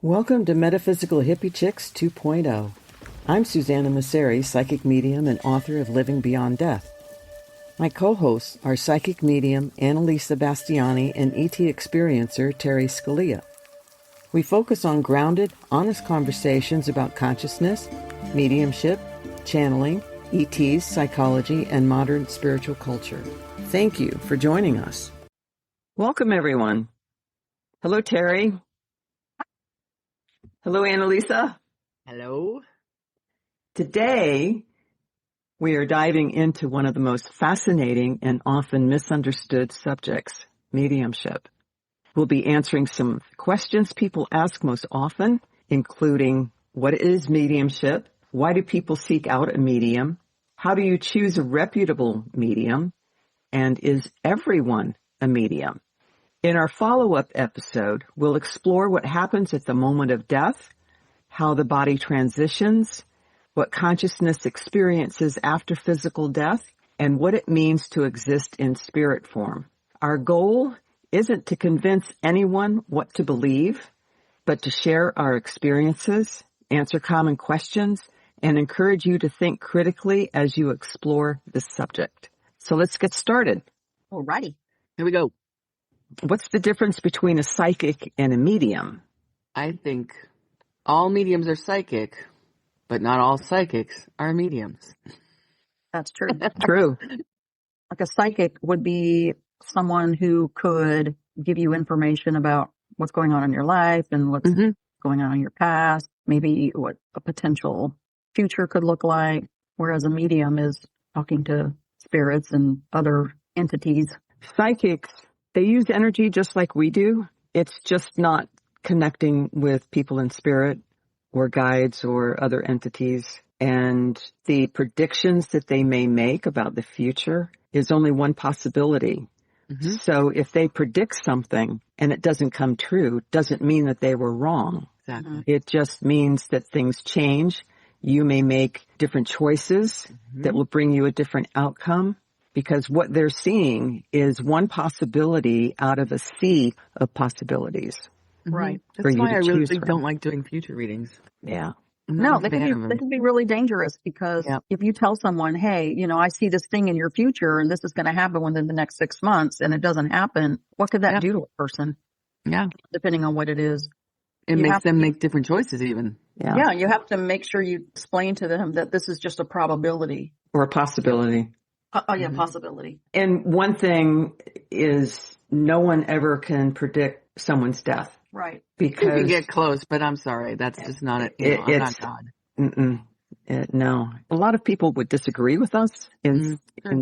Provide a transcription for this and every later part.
Welcome to Metaphysical Hippie Chicks 2.0. I'm Susanna Masseri, psychic medium and author of Living Beyond Death. My co-hosts are psychic medium Annalisa Bastiani and ET experiencer Terry Scalia. We focus on grounded, honest conversations about consciousness, mediumship, channeling, ETs, psychology, and modern spiritual culture. Thank you for joining us. Welcome, everyone. Hello, Terry. Hello, Annalisa. Hello. Today, we are diving into one of the most fascinating and often misunderstood subjects, mediumship. We'll be answering some questions people ask most often, including what is mediumship? Why do people seek out a medium? How do you choose a reputable medium? And is everyone a medium? In our follow-up episode, we'll explore what happens at the moment of death, how the body transitions, what consciousness experiences after physical death, and what it means to exist in spirit form. Our goal isn't to convince anyone what to believe, but to share our experiences, answer common questions, and encourage you to think critically as you explore this subject. So let's get started. Alrighty. Here we go. What's the difference between a psychic and a medium? I think all mediums are psychic, but not all psychics are mediums. That's true. True. Like a psychic would be someone who could give you information about what's going on in your life and what's going on in your past, maybe what a potential future could look like, whereas a medium is talking to spirits and other entities. Psychics, they use energy just like we do. It's just not connecting with people in spirit or guides or other entities. And the predictions that they may make about the future is only one possibility. So if they predict something and it doesn't come true, doesn't mean that they were wrong. Exactly. It just means that things change. You may make different choices that will bring you a different outcome, because what they're seeing is one possibility out of a sea of possibilities. Right. That's why I really don't like doing future readings. Yeah. No, they can be really dangerous because if you tell someone, hey, I see this thing in your future and this is going to happen within the next 6 months and it doesn't happen, what could that do to a person? Yeah. Depending on what it is. It makes them make different choices even. Yeah, you have to make sure you explain to them that this is just a probability. Or a possibility. Possibility. And one thing is no one ever can predict someone's death. Right. Because you can get close, but I'm sorry. That's just not it. I'm not God. No. A lot of people would disagree with us in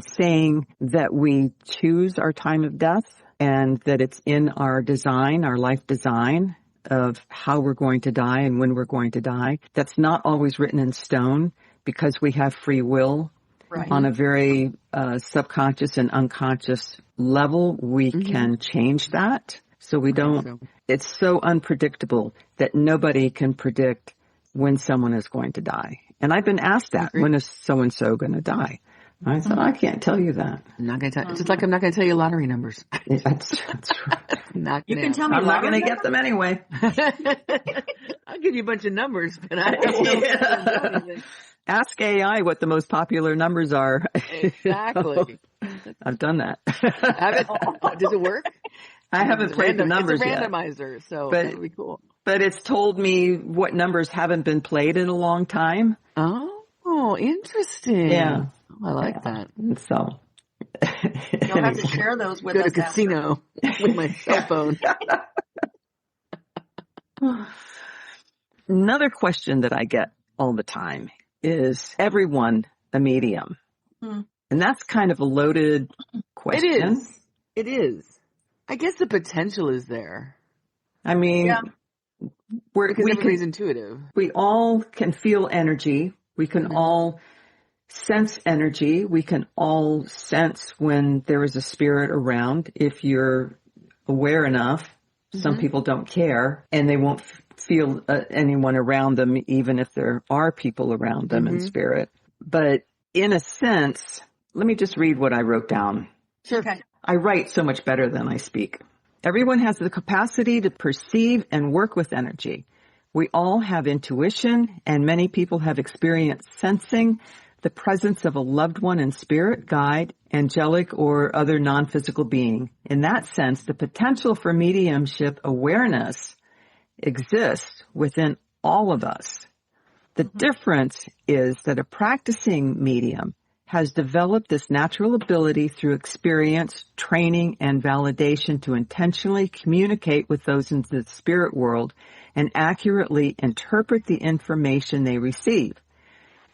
saying that we choose our time of death and that it's in our design, our life design of how we're going to die and when we're going to die. That's not always written in stone because we have free will. Right. On a very subconscious and unconscious level, we can change that. So we don't, it's so unpredictable that nobody can predict when someone is going to die. And I've been asked that, when is so-and-so going to die? I said, I can't tell you that. I'm not going to tell you. It's just like I'm not going to tell you lottery numbers. That's right. You can tell me I'm not going to get them anyway. I'll give you a bunch of numbers, but I don't know anything. Ask AI what the most popular numbers are. Exactly. I've done that. Does it work? I haven't played the numbers yet. It's a randomizer, so that would be cool. But it's told me what numbers haven't been played in a long time. Oh, interesting. Yeah. Oh, I like that. So. You'll have to share those with us. Go to casino with my cell phone. Another question that I get all the time is everyone a medium? And that's kind of a loaded question. It is. I guess the potential is there. I mean, because everybody's intuitive. We all can feel energy. We can all sense energy. We can all sense when there is a spirit around if you're aware enough. Some people don't care and they won't feel anyone around them, even if there are people around them in spirit. But in a sense, let me just read what I wrote down. Sure. Okay. I write so much better than I speak. Everyone has the capacity to perceive and work with energy. We all have intuition, and many people have experienced sensing the presence of a loved one in spirit, guide, angelic, or other non-physical being. In that sense, the potential for mediumship awareness exists within all of us. The difference is that a practicing medium has developed this natural ability through experience, training, and validation to intentionally communicate with those in the spirit world and accurately interpret the information they receive.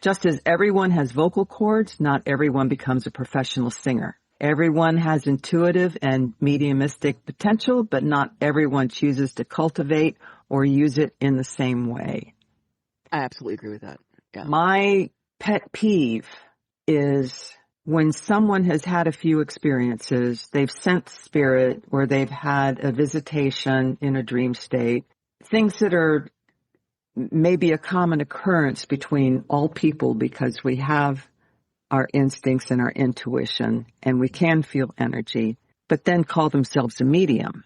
Just as everyone has vocal cords, not everyone becomes a professional singer. Everyone has intuitive and mediumistic potential, but not everyone chooses to cultivate or use it in the same way. I absolutely agree with that. Yeah. My pet peeve is when someone has had a few experiences, they've sensed spirit or they've had a visitation in a dream state, things that are maybe a common occurrence between all people because we have our instincts and our intuition and we can feel energy, but then call themselves a medium.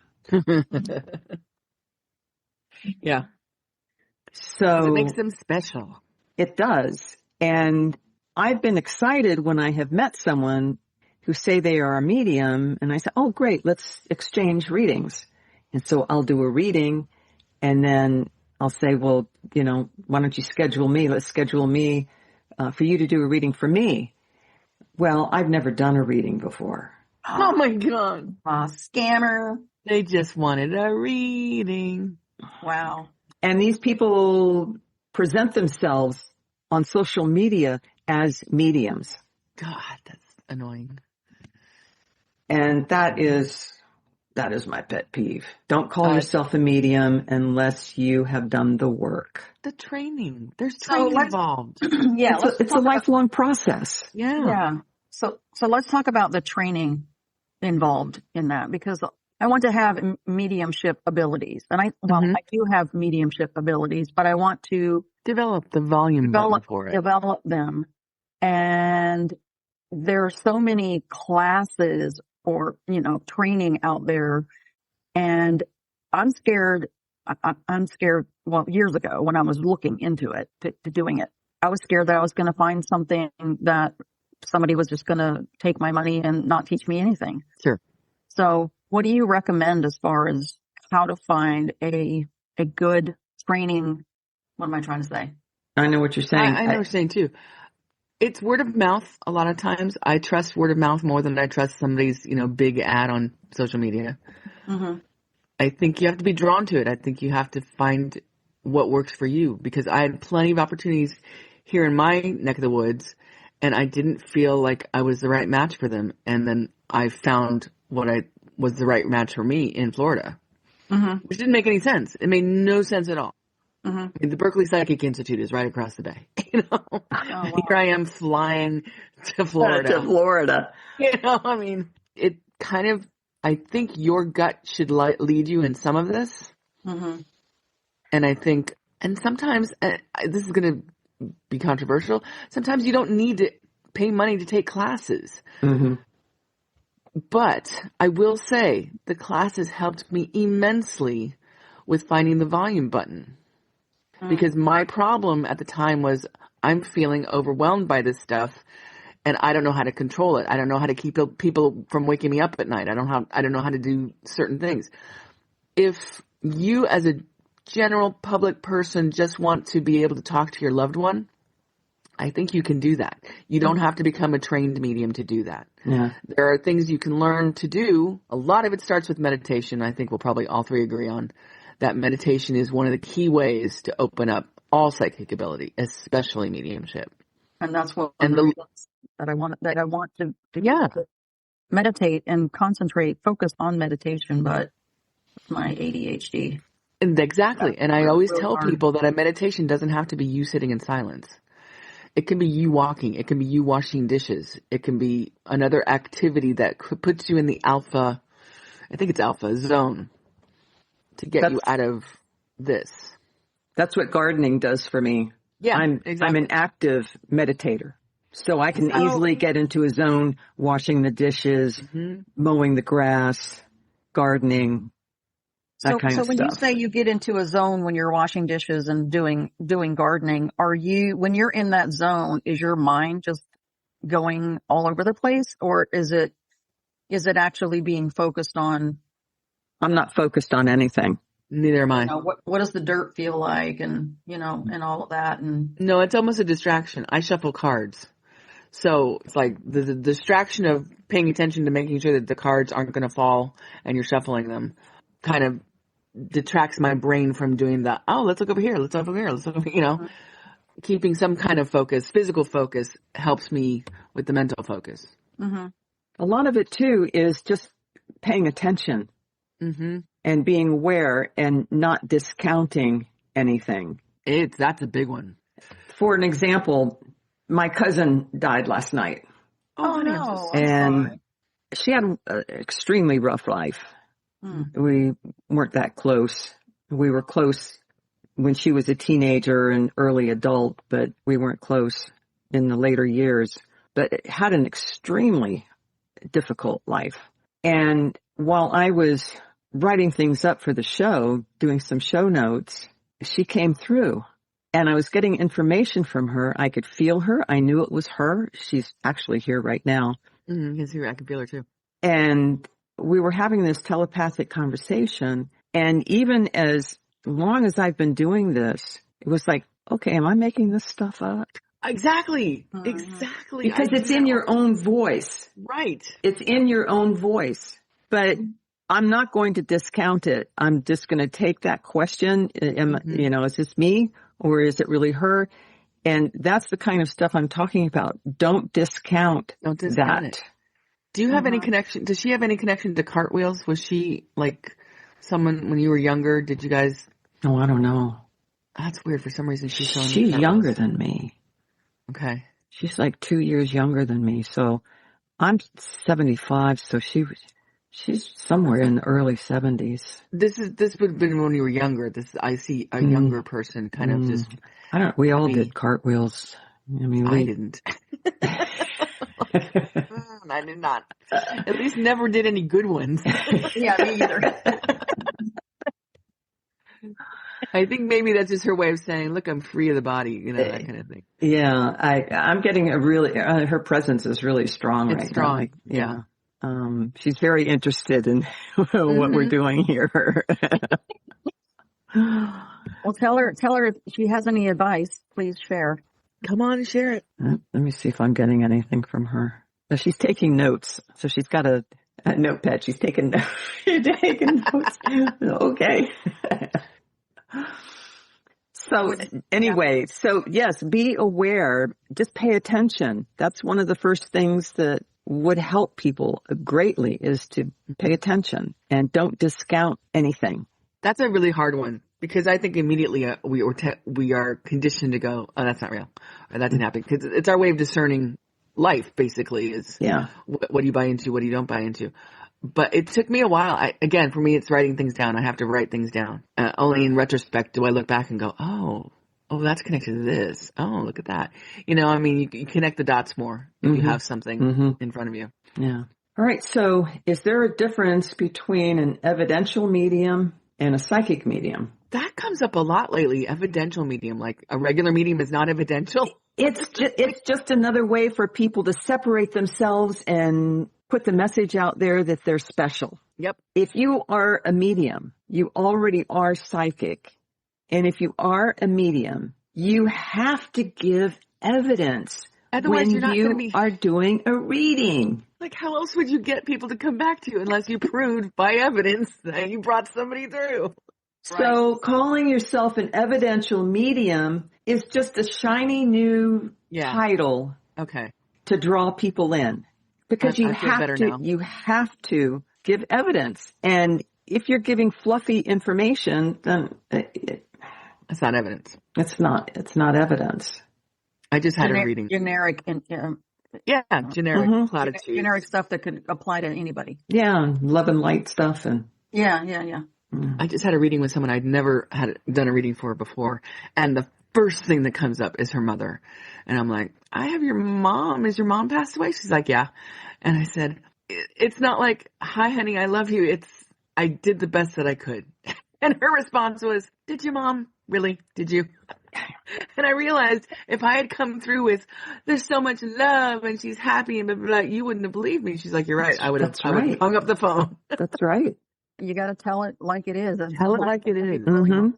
Yeah. So it makes them special. It does. And I've been excited when I have met someone who say they are a medium, and I say, oh, great, let's exchange readings. And so I'll do a reading, and then I'll say, well, you know, why don't you schedule me? Let's schedule me for you to do a reading for me. Well, I've never done a reading before. Oh, my God. Scammer. They just wanted a reading. Wow. And these people present themselves on social media as mediums. God, that's annoying. And that is my pet peeve. Don't call yourself a medium unless you have done the work. The training. There's training involved. Yeah. It's a lifelong process. Yeah. Yeah. So let's talk about the training involved in that, because I want to have mediumship abilities. And I do have mediumship abilities, but I want to develop the volume for it. Develop them. And there are so many classes or, training out there. And I'm scared. Well, years ago when I was looking into it, to doing it, I was scared that I was going to find something that somebody was just going to take my money and not teach me anything. Sure. So what do you recommend as far as how to find a good training? What am I trying to say? I know what you're saying. I know what you're saying too. It's word of mouth. A lot of times I trust word of mouth more than I trust somebody's, big ad on social media. Mm-hmm. I think you have to be drawn to it. I think you have to find what works for you, because I had plenty of opportunities here in my neck of the woods and I didn't feel like I was the right match for them. And then I found what was the right match for me in Florida, which didn't make any sense. It made no sense at all. Mm-hmm. I mean, the Berkeley Psychic Institute is right across the bay. Here I am flying to Florida. I mean, it kind of, I think your gut should lead you in some of this. Mm-hmm. And I think, and sometimes, this is going to be controversial, sometimes you don't need to pay money to take classes. Mm-hmm. But I will say the classes helped me immensely with finding the volume button. Because my problem at the time was I'm feeling overwhelmed by this stuff and I don't know how to control it. I don't know how to keep people from waking me up at night. I don't know how to do certain things. If you as a general public person just want to be able to talk to your loved one, I think you can do that. You don't have to become a trained medium to do that. Yeah. There are things you can learn to do. A lot of it starts with meditation. I think we'll probably all three agree on that meditation is one of the key ways to open up all psychic ability, especially mediumship. And that's what that I want to meditate and concentrate, focus on meditation, but my ADHD. And exactly. And I always tell people that a meditation doesn't have to be you sitting in silence. It can be you walking. It can be you washing dishes. It can be another activity that puts you in the alpha zone to get you out of this. That's what gardening does for me. Yeah, I'm an active meditator. So I can easily get into a zone washing the dishes, mowing the grass, gardening. that kind of when you stuff. say you get into a zone when you're washing dishes and doing gardening, when you're in that zone, is your mind just going all over the place, or is it actually being focused on? I'm not focused on anything. Neither am I. What does the dirt feel like, and and all of that, and no, it's almost a distraction. I shuffle cards, so it's like the distraction of paying attention to making sure that the cards aren't going to fall and you're shuffling them, kind of detracts my brain from doing the, let's look over here, let's look over here, let's look over, Mm-hmm. Keeping some kind of focus, physical focus helps me with the mental focus. Mm-hmm. A lot of it too is just paying attention and being aware and not discounting anything. That's a big one. For an example, my cousin died last night. Oh no. And she had an extremely rough life. We weren't that close. We were close when she was a teenager and early adult, but we weren't close in the later years. But it had an extremely difficult life. And while I was writing things up for the show, doing some show notes, she came through. And I was getting information from her. I could feel her. I knew it was her. She's actually here right now. I can feel her too. And we were having this telepathic conversation. And even as long as I've been doing this, it was like, okay, am I making this stuff up? Exactly. Exactly. Because it's in your own voice. Right. It's in your own voice. But I'm not going to discount it. I'm just going to take that question. Is this me or is it really her? And that's the kind of stuff I'm talking about. Don't discount that. It. Do you have any connection? Does she have any connection to cartwheels? Was she like someone when you were younger? Did you guys? Oh, I don't know. That's weird. For some reason, she's younger than me. Okay. She's like 2 years younger than me. So I'm 75. So she's somewhere in the early 70s. This would have been when you were younger. I see a younger person kind of just. We all did cartwheels. I mean, I didn't. I did not. At least never did any good ones. Yeah, me either. I think maybe that's just her way of saying, look, I'm free of the body, that kind of thing. Yeah, I'm getting her presence is really strong right now. It's strong, yeah. She's very interested in what we're doing here. Well, tell her if she has any advice, please share. Come on and share it. Let me see if I'm getting anything from her. She's taking notes. So she's got a notepad. She's taking notes. You're taking notes. Okay. So anyway, so yes, be aware. Just pay attention. That's one of the first things that would help people greatly is to pay attention and don't discount anything. That's a really hard one because I think immediately we are conditioned to go, oh, that's not real, or that didn't happen. Because it's our way of discerning life, basically, is what do you buy into, what do you don't buy into. But it took me a while. Again, for me, it's writing things down. I have to write things down. Only in retrospect do I look back and go, oh, that's connected to this. Oh, look at that. You connect the dots more if you have something in front of you. Yeah. All right. So is there a difference between an evidential medium and a psychic medium? That comes up a lot lately. Evidential medium, like a regular medium is not evidential. It's just another way for people to separate themselves and put the message out there that they're special. Yep. If you are a medium, you already are psychic. And if you are a medium, you have to give evidence. Otherwise, when you are doing a reading. Like, how else would you get people to come back to you unless you proved by evidence that you brought somebody through? So calling yourself an evidential medium is just a shiny new title to draw people in. Because you have to give evidence. And if you're giving fluffy information, then it's not evidence. It's not evidence. I just had a reading. Generic. Generic platitudes. Generic stuff that could apply to anybody. Yeah, love and light stuff. And Yeah. I just had a reading with someone I'd never done a reading for before. And the first thing that comes up is her mother. And I'm like, I have your mom. Is your mom passed away? She's like, yeah. And I said, it's not like, hi, honey, I love you. I did the best that I could. And her response was, did you, Mom? Really? Did you? And I realized if I had come through with, there's so much love and she's happy and blah, blah, blah, you wouldn't have believed me. She's like, you're right. I would have hung up the phone. That's right. You got to tell it like it is. Tell it like it is. Mm-hmm.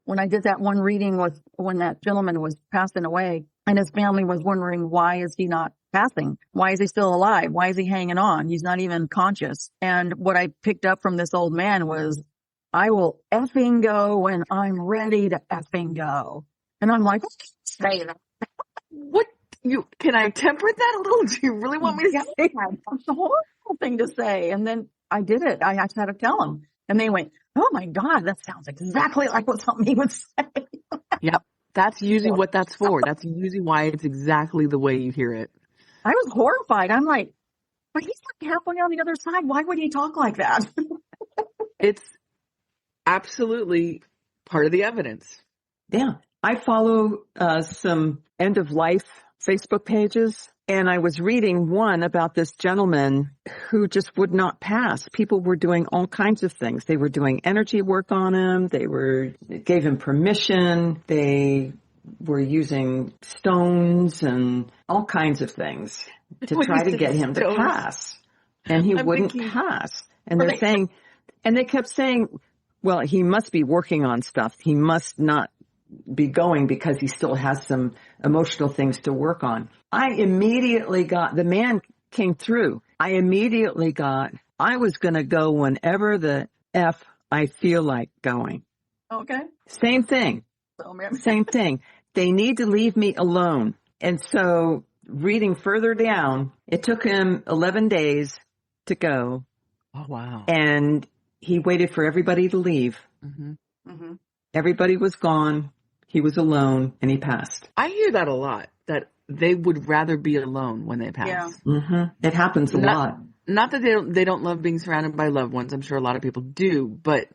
When I did that one reading when that gentleman was passing away and his family was wondering, why is he not passing? Why is he still alive? Why is he hanging on? He's not even conscious. And what I picked up from this old man was, I will effing go when I'm ready to effing go. And I'm like, say that. What? Can I temper that a little? Do you really want me to say that? It's a horrible thing to say. And then I did it. I just had to tell him. And they went, oh my God, that sounds exactly like what something he would say. Yep. That's usually what that's for. That's usually why it's exactly the way you hear it. I was horrified. I'm like, but he's like halfway on the other side. Why would he talk like that? It's absolutely part of the evidence. Yeah. I follow some end of life Facebook pages, and I was reading one about this gentleman who just would not pass. People were doing all kinds of things. They were doing energy work on him. They gave him permission. They were using stones and all kinds of things to try to get him to pass. And he wouldn't pass. And they're saying, and they kept saying, well, he must be working on stuff. He must not be going because he still has some emotional things to work on. I immediately got, the man came through. I was going to go whenever the F I feel like going. Okay. Same thing. Same thing. They need to leave me alone. And so reading further down, it took him 11 days to go. Oh, wow. And he waited for everybody to leave. Mm-hmm. Mm-hmm. Everybody was gone. He was alone, and he passed. I hear that a lot, that they would rather be alone when they pass. Yeah. Mm-hmm. It happens a lot. Not that they don't love being surrounded by loved ones. I'm sure a lot of people do, but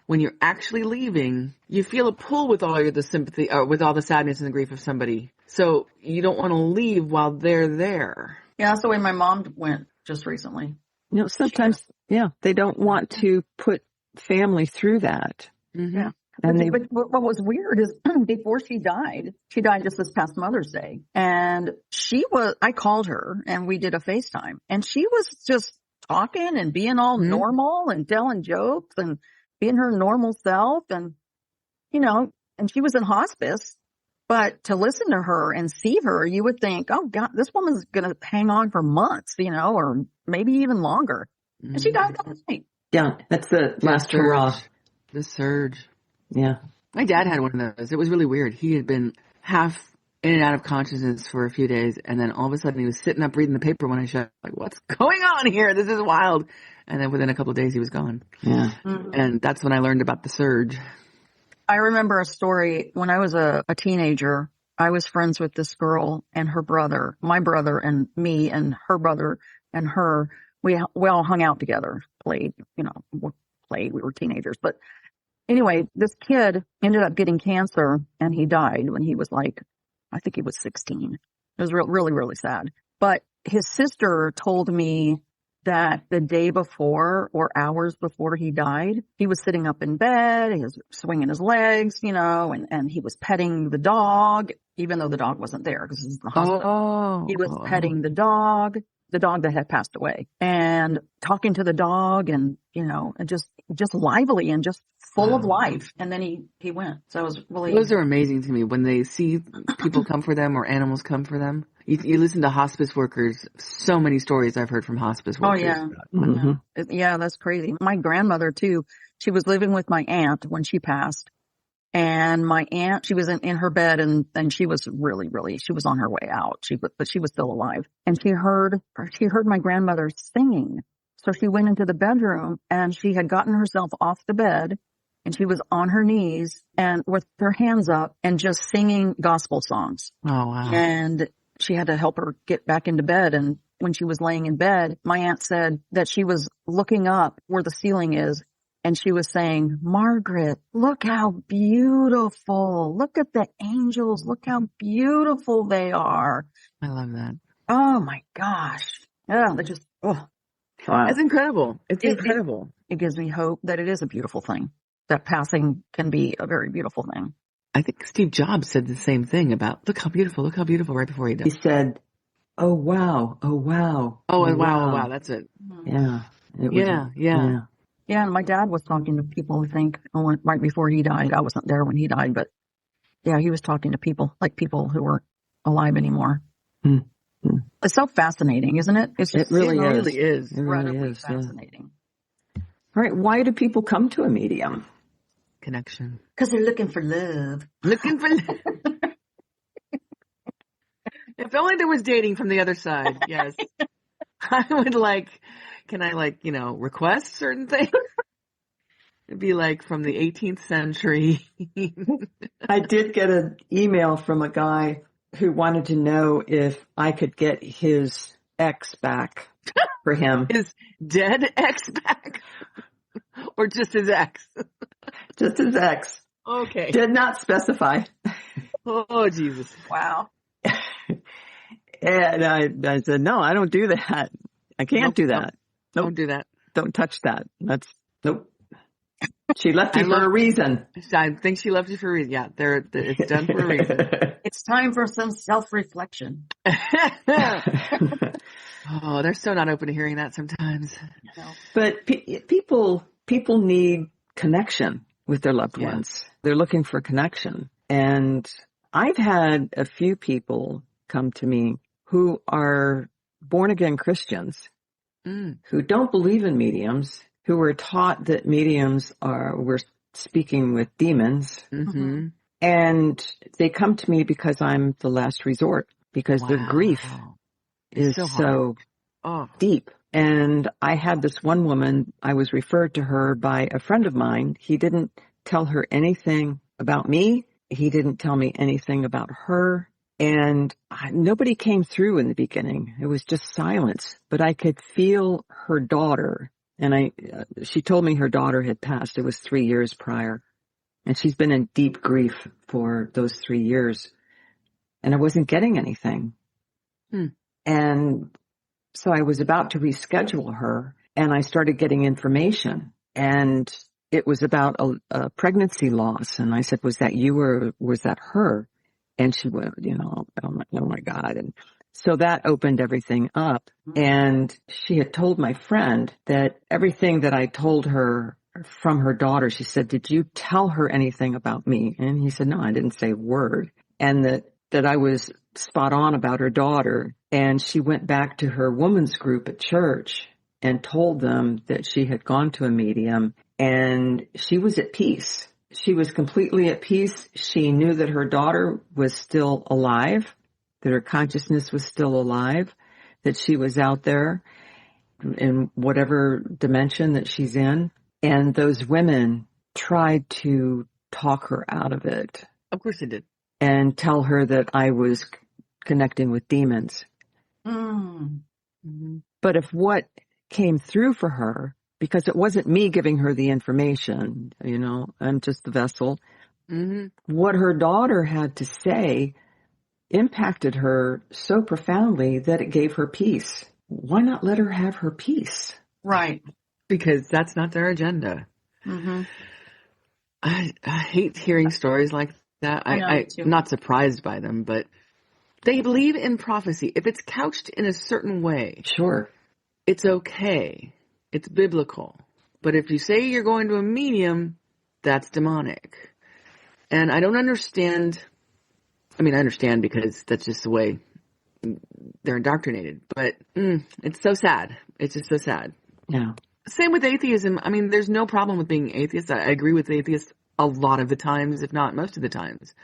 when you're actually leaving, you feel a pull with all the sympathy, or with all the sadness and the grief of somebody. So you don't want to leave while they're there. Yeah, that's the way my mom went just recently. You know, sometimes, they don't want to put family through that. Mm-hmm. Yeah. And but what was weird is before she died just this past Mother's Day. And I called her and we did a FaceTime and she was just talking and being all normal and telling jokes and being her normal self. And, and she was in hospice, but to listen to her and see her, you would think, oh God, this woman's going to hang on for months, or maybe even longer. Mm-hmm. And she died that night. Yeah. That's the last hurrah. The surge. Yeah. My dad had one of those. It was really weird. He had been half in and out of consciousness for a few days, and then all of a sudden he was sitting up reading the paper when I shut. Like, what's going on here? This is wild. And then within a couple of days he was gone. Yeah. Mm-hmm. And that's when I learned about the surge. I remember a story when I was a teenager. I was friends with this girl and her brother, my brother and me and her brother and her. We all hung out together, played, we were teenagers, but anyway, this kid ended up getting cancer and he died when he was I think he was 16. It was really, really sad. But his sister told me that the day before or hours before he died, he was sitting up in bed, he was swinging his legs, and he was petting the dog, even though the dog wasn't there because this is the hospital. He was petting the dog that had passed away, and talking to the dog and, and just lively and just full of life. And then he went. So it was really. Those are amazing to me when they see people come for them or animals come for them. You listen to hospice workers, so many stories I've heard from hospice workers. Oh, yeah. Mm-hmm. Yeah, that's crazy. My grandmother, too, she was living with my aunt when she passed. And my aunt, she was in her bed and she was really, she was on her way out. But she was still alive. And she heard my grandmother singing. So she went into the bedroom and she had gotten herself off the bed and she was on her knees and with her hands up and just singing gospel songs. Oh, wow. And she had to help her get back into bed. And when she was laying in bed, my aunt said that she was looking up where the ceiling is. And she was saying, Margaret, look how beautiful. Look at the angels. Look how beautiful they are. I love that. Oh, my gosh. Yeah, they just, Wow. That's incredible. It's incredible. It gives me hope that it is a beautiful thing, that passing can be a very beautiful thing. I think Steve Jobs said the same thing about, look how beautiful, right before he died. He said, oh, wow, oh, wow. Oh, and wow, that's it. Yeah. Yeah. Yeah, and my dad was talking to people, I think, right before he died. I wasn't there when he died, but yeah, he was talking to people, like people who weren't alive anymore. Mm-hmm. It's so fascinating, isn't it? It really is. It really is. Fascinating. Yeah. All right. Why do people come to a medium? Connection. Because they're looking for love. Looking for love. If only there was dating from the other side. Yes. I would can I request certain things? It'd be like from the 18th century. I did get an email from a guy who wanted to know if I could get his ex back for him. His dead ex back? Or just his ex? Just his ex. Okay. Did not specify. Oh, Jesus. Wow. And I said, no, I don't do that. I can't do that. Nope. Don't do that. Don't touch that. Nope. She left you for a reason. I think she left you for a reason. Yeah, it's done for a reason. It's time for some self-reflection. Oh, they're so not open to hearing that sometimes. But people need connection with their loved ones. They're looking for connection. And I've had a few people come to me who are born-again Christians who don't believe in mediums, who were taught that mediums were speaking with demons. Mm-hmm. And they come to me because I'm the last resort, because their grief is so deep. And I had this one woman, I was referred to her by a friend of mine. He didn't tell her anything about me. He didn't tell me anything about her. And nobody came through in the beginning. It was just silence. But I could feel her daughter. And she told me her daughter had passed. It was 3 years prior. And she's been in deep grief for those 3 years. And I wasn't getting anything. And so I was about to reschedule her. And I started getting information. And it was about a pregnancy loss. And I said, was that you or was that her? And she went, oh my God. And so that opened everything up. And she had told my friend that everything that I told her from her daughter, she said, did you tell her anything about me? And he said, no, I didn't say a word. And that I was spot on about her daughter. And she went back to her women's group at church and told them that she had gone to a medium, and she was at peace. She was completely at peace. She knew that her daughter was still alive, that her consciousness was still alive, that she was out there in whatever dimension that she's in. And those women tried to talk her out of it. Of course they did. And tell her that I was connecting with demons. Mm-hmm. But if what came through for her, because it wasn't me giving her the information, I'm just the vessel. Mm-hmm. What her daughter had to say impacted her so profoundly that it gave her peace. Why not let her have her peace? Right. Because that's not their agenda. Mm-hmm. I hate hearing stories like that. I'm not surprised by them, but they believe in prophecy. If it's couched in a certain way, sure, it's okay. It's biblical. But if you say you're going to a medium, that's demonic. And I don't understand. I mean, I understand because that's just the way they're indoctrinated. But it's so sad. It's just so sad. Yeah. Same with atheism. I mean, there's no problem with being atheist. I agree with atheists a lot of the times, if not most of the times.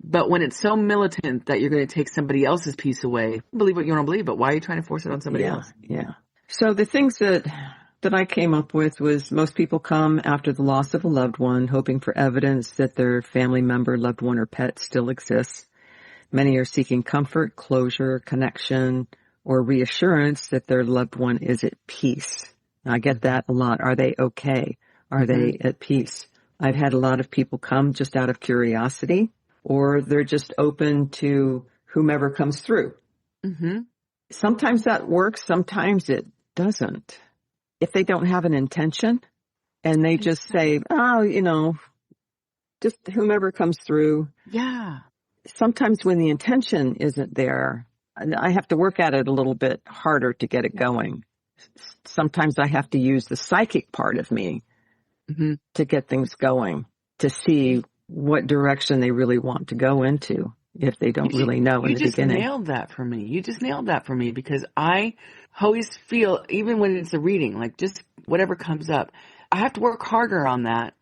But when it's so militant that you're going to take somebody else's peace away, believe what you want to believe, but why are you trying to force it on somebody else? Yeah. So the things that I came up with was most people come after the loss of a loved one, hoping for evidence that their family member, loved one, or pet still exists. Many are seeking comfort, closure, connection, or reassurance that their loved one is at peace. I get that a lot. Are they okay? Are they at peace? I've had a lot of people come just out of curiosity, or they're just open to whomever comes through. Mm-hmm. Sometimes that works. Sometimes doesn't. If they don't have an intention and they just say, oh, just whomever comes through. Yeah. Sometimes when the intention isn't there, I have to work at it a little bit harder to get it going. Sometimes I have to use the psychic part of me to get things going, to see what direction they really want to go into if they don't really know in the beginning. You just nailed that for me. You just nailed that for me because I always feel, even when it's a reading, like just whatever comes up, I have to work harder on that.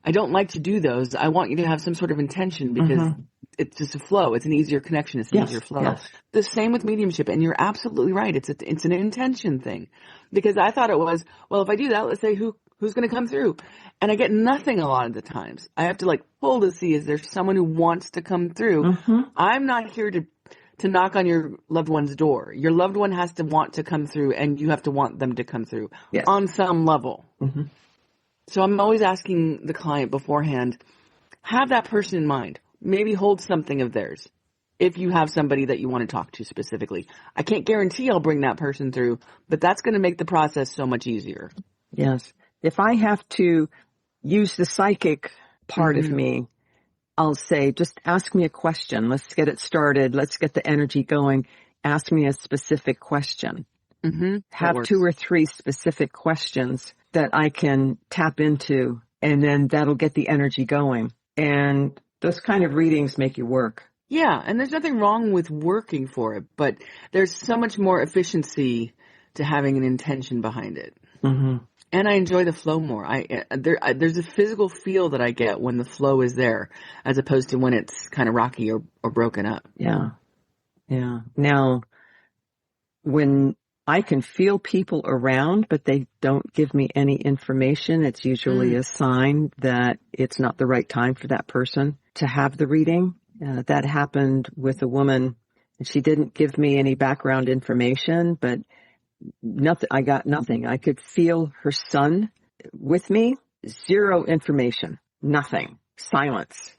I don't like to do those. I want you to have some sort of intention because it's just a flow. It's an easier connection. It's an easier flow. Yes. The same with mediumship. And you're absolutely right. It's an intention thing because I thought it was, well, if I do that, let's say who's going to come through? And I get nothing a lot of the times. I have to pull to see, is there someone who wants to come through? I'm not here to knock on your loved one's door. Your loved one has to want to come through and you have to want them to come through on some level. So I'm always asking the client beforehand, have that person in mind. Maybe hold something of theirs if you have somebody that you want to talk to specifically. I can't guarantee I'll bring that person through, but that's going to make the process so much easier. Yes. If I have to use the psychic part of me, I'll say, just ask me a question. Let's get it started. Let's get the energy going. Ask me a specific question. Have 2 or 3 specific questions that I can tap into, and then that'll get the energy going. And those kind of readings make you work. Yeah, and there's nothing wrong with working for it, but there's so much more efficiency to having an intention behind it. And I enjoy the flow more. There's a physical feel that I get when the flow is there, as opposed to when it's kind of rocky or broken up. Yeah. Now, when I can feel people around, but they don't give me any information, it's usually a sign that it's not the right time for that person to have the reading. That happened with a woman, and she didn't give me any background information, but nothing. I got nothing. I could feel her son with me. 0 information. Nothing. Silence.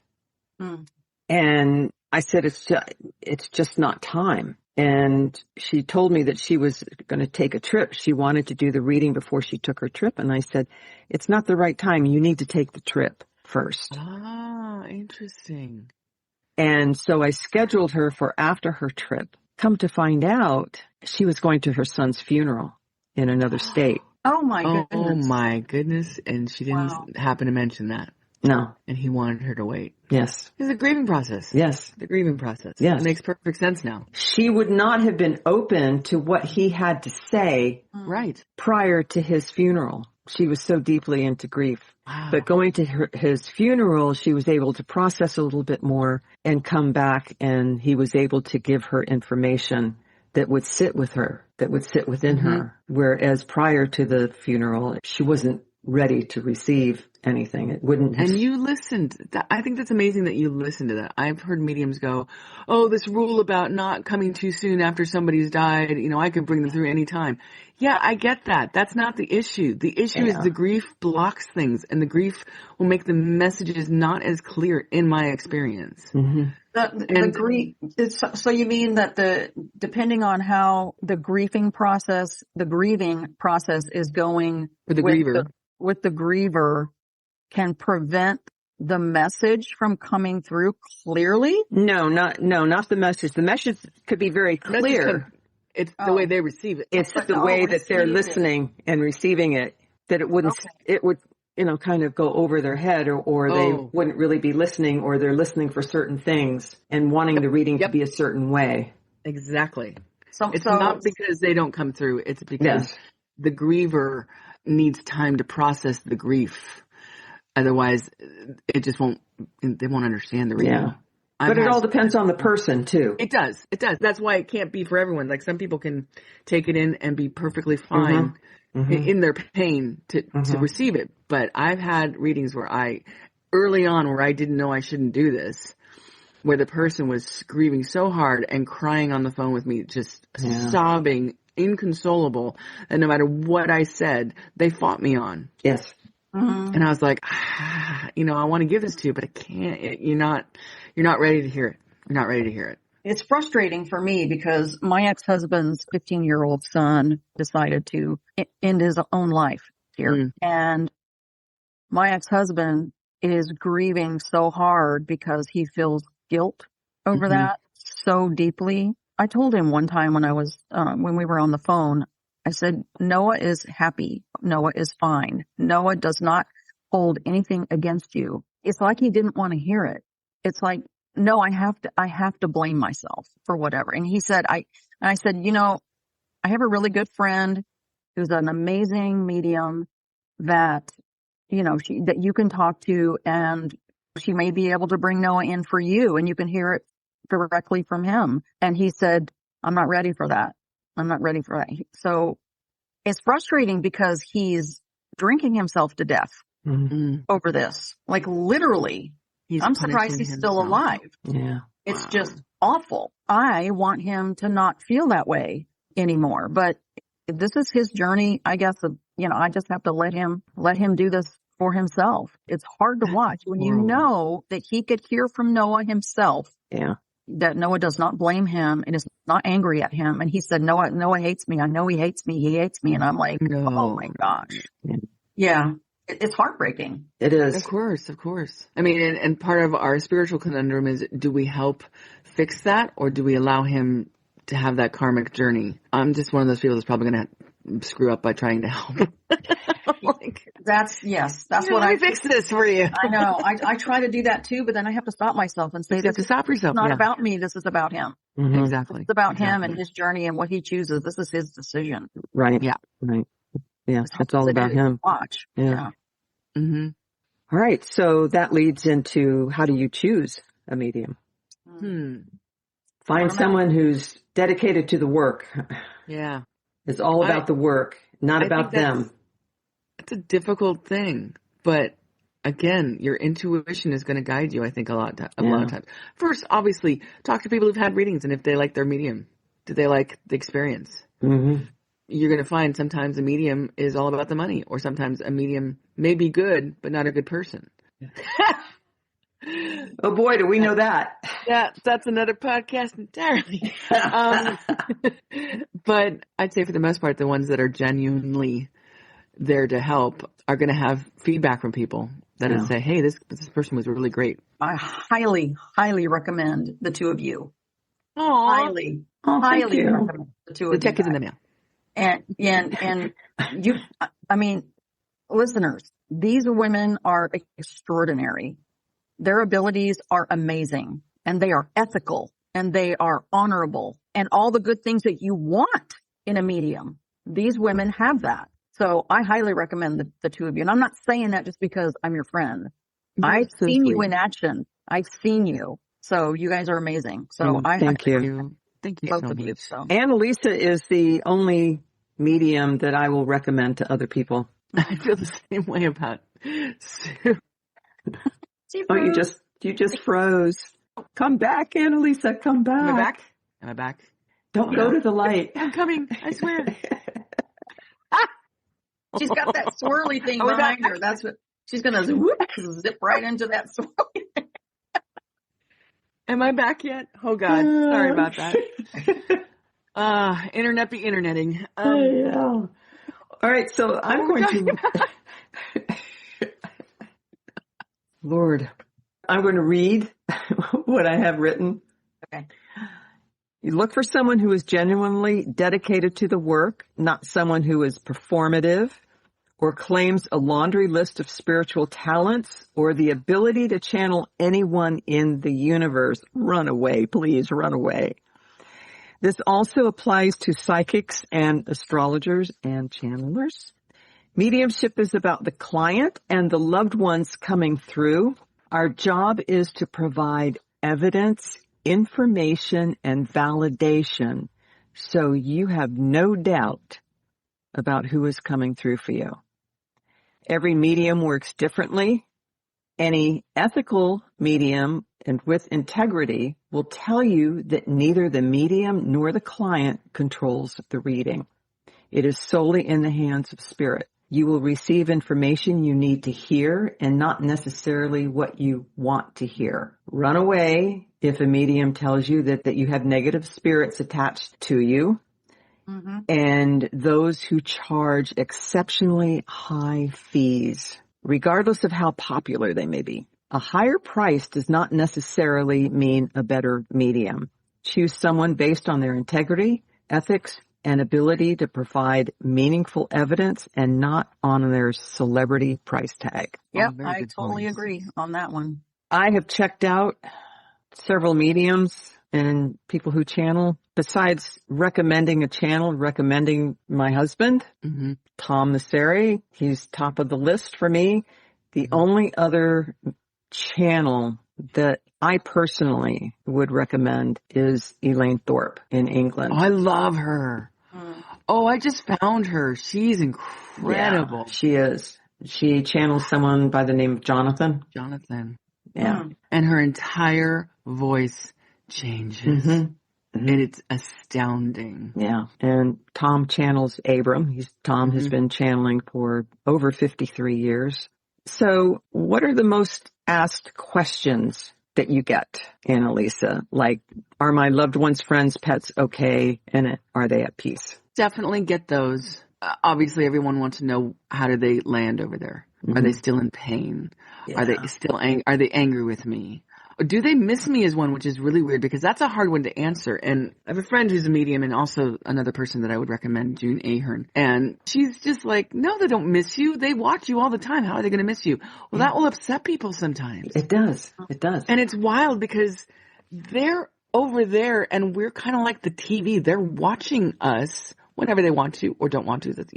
And I said, it's just not time. And she told me that she was going to take a trip. She wanted to do the reading before she took her trip. And I said, it's not the right time. You need to take the trip first. Ah, interesting. And so I scheduled her for after her trip. Come to find out, she was going to her son's funeral in another state. Oh my goodness. Oh my goodness. And she didn't happen to mention that. No. And he wanted her to wait. Yes. It's a grieving process. Yes. The grieving process. Yes. It makes perfect sense now. She would not have been open to what he had to say prior to his funeral. She was so deeply into grief. Wow. But going to his funeral, she was able to process a little bit more and come back, and he was able to give her information that would sit with her, that would sit within her. Whereas prior to the funeral, she wasn't ready to receive anything. It wouldn't have... And you listened. I think that's amazing that you listened to that. I've heard mediums go, oh, this rule about not coming too soon after somebody's died, I can bring them through any time. Yeah, I get that. That's not the issue. The issue is the grief blocks things, and the grief will make the messages not as clear in my experience. The grief. So you mean that depending on how the grieving process is going for the griever, with the griever, can prevent the message from coming through clearly? No, not the message. The message could be very clear. It's the way they receive it. It's the way that they're listening and receiving it, that it wouldn't, it would, kind of go over their head, or they wouldn't really be listening, or they're listening for certain things and wanting the reading to be a certain way. Exactly. So it's not because they don't come through. It's because the griever needs time to process the grief. Otherwise, they won't understand the reading. Yeah. But it all depends on the person, too. It does. That's why it can't be for everyone. Like, some people can take it in and be perfectly fine in their pain to receive it. But I've had readings where early on, where I didn't know I shouldn't do this, where the person was grieving so hard and crying on the phone with me, just sobbing, inconsolable, and no matter what I said, they fought me on. Yes. And I was like, I want to give this to you, but I can't. You're not ready to hear it. You're not ready to hear it. It's frustrating for me because my ex-husband's 15-year-old son decided to end his own life here. And my ex-husband is grieving so hard because he feels guilt over that so deeply. I told him one time when we were on the phone, I said, Noah is happy. Noah is fine. Noah does not hold anything against you. It's like he didn't want to hear it. It's like, no, I have to blame myself for whatever. And he said, I said, I have a really good friend who's an amazing medium that, that you can talk to, and she may be able to bring Noah in for you and you can hear it directly from him. And he said, I'm not ready for that. I'm not ready for that. So it's frustrating because he's drinking himself to death over this. Like literally, I'm surprised he's still alive. Yeah. It's just awful. I want him to not feel that way anymore, but this is his journey. I guess, I just have to let him do this for himself. It's hard to watch when you know that he could hear from Noah himself. Yeah. That Noah does not blame him and is not angry at him. And he said, Noah hates me. I know he hates me. He hates me. And I'm like, oh my gosh. Yeah. It's heartbreaking. It is. Of course. I mean, and part of our spiritual conundrum is, do we help fix that, or do we allow him to have that karmic journey? I'm just one of those people that's probably going to screw up by trying to help. That's what I fix this for you. I know. I try to do that too, but then I have to stop myself and say, you have to stop yourself. It's not about me. This is about him. Exactly. It's about him and his journey and what he chooses. This is his decision. Right. Yeah. Right. Yeah. It's all about him. Watch. Yeah. All right. So that leads into, how do you choose a medium? Find someone who's dedicated to the work. Yeah. It's all about the work, not about them. It's a difficult thing, but again, your intuition is going to guide you, I think, a lot of times. First, obviously, talk to people who've had readings, and if they like their medium, do they like the experience? You're going to find sometimes a medium is all about the money, or sometimes a medium may be good, but not a good person. Oh boy, do we know that. Yeah, that's another podcast entirely. But I'd say for the most part, the ones that are genuinely there to help are going to have feedback from people that will say, hey, this person was really great. I highly, highly recommend the two of you. Aww. Highly recommend the two of you. The check is in the mail. And you, I mean, listeners, these women are extraordinary. Their abilities are amazing, and they are ethical, and they are honorable, and all the good things that you want in a medium. These women have that. So I highly recommend the two of you. And I'm not saying that just because I'm your friend. I've seen you in action. I've seen you. So you guys are amazing. So thank you. Thank you both so of much. you. So. Annalisa is the only medium that I will recommend to other people. I feel the same way about Sue. Oh, you just froze. Come back, Annalisa. Come back. Am I back? Don't go to the light. I'm coming. I swear. She's got that swirly thing behind her. That's what she's going to zip right into that swirly thing. Am I back yet? Oh God. Sorry about that. Internet be interneting. Yeah. All right. So I'm going to, Lord, I'm going to read what I have written. Okay. You look for someone who is genuinely dedicated to the work, not someone who is performative or claims a laundry list of spiritual talents or the ability to channel anyone in the universe. Run away, please, run away. This also applies to psychics and astrologers and channelers. Mediumship is about the client and the loved ones coming through. Our job is to provide evidence, information, and validation so you have no doubt about who is coming through for you. Every medium works differently. Any ethical medium and with integrity will tell you that neither the medium nor the client controls the reading. It is solely in the hands of spirit. You will receive information you need to hear and not necessarily what you want to hear. Run away if a medium tells you that you have negative spirits attached to you, and those who charge exceptionally high fees, regardless of how popular they may be. A higher price does not necessarily mean a better medium. Choose someone based on their integrity, ethics, and ability to provide meaningful evidence and not on their celebrity price tag. Yep, I totally agree on that one. I have checked out several mediums and people who channel. Besides recommending a channel, recommending my husband, Tom Nasseri, he's top of the list for me. The only other channel that I personally would recommend is Elaine Thorpe in England. Oh, I love her. Oh, I just found her. She's incredible. Yeah, she is. She channels someone by the name of Jonathan. Yeah. And her entire voice changes. And it's astounding. Yeah. And Tom channels Abram. Tom has been channeling for over 53 years. So what are the most asked questions that you get, Annalisa? Like, are my loved ones, friends, pets okay? And are they at peace? Definitely get those. Obviously, everyone wants to know, how do they land over there? Are they still in pain? Yeah. Are they still are they angry with me? Do they miss me is one, which is really weird because that's a hard one to answer. And I have a friend who's a medium and also another person that I would recommend, June Ahern. And she's just like, no, they don't miss you. They watch you all the time. How are they going to miss you? Well, that will upset people sometimes. It does. It does. And it's wild because they're over there and we're kind of like the TV. They're watching us whenever they want to or don't want to. That's,